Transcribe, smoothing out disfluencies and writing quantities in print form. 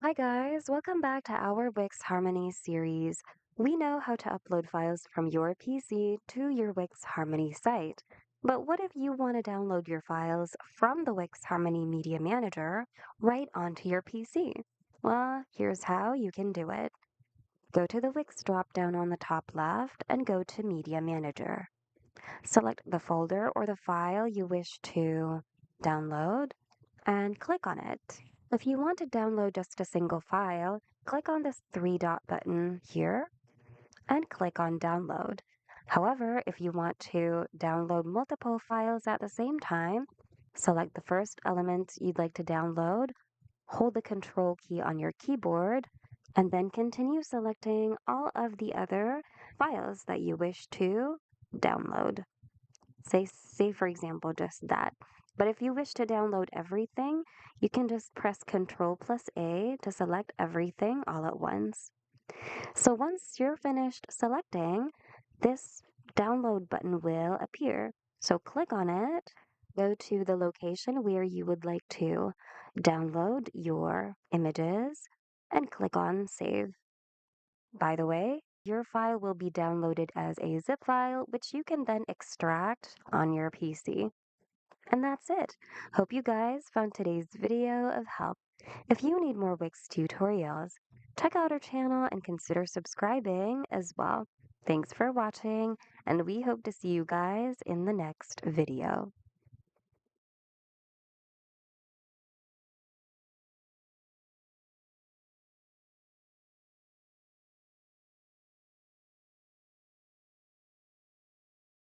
Hi guys, welcome back to our Wix Harmony series. We know how to upload files from your PC to your Wix Harmony site. But what if you want to download your files from the Wix Harmony Media Manager right onto your PC? Well, here's how you can do it. Go to the Wix drop-down on the top left and go to Media Manager. Select the folder or the file you wish to download and click on it. If you want to download just a single file, click on this three dot button here and click on download. However, if you want to download multiple files at the same time, select the first element you'd like to download, hold the control key on your keyboard, and then continue selecting all of the other files that you wish to download. Say for example, just that. But if you wish to download everything, you can just press Control plus A to select everything all at once. So once you're finished selecting, this download button will appear. So click on it, go to the location where you would like to download your images, and click on Save. By the way, your file will be downloaded as a zip file, which you can then extract on your PC. And that's it. Hope you guys found today's video of help. If you need more Wix tutorials, check out our channel and consider subscribing as well. Thanks for watching, and we hope to see you guys in the next video.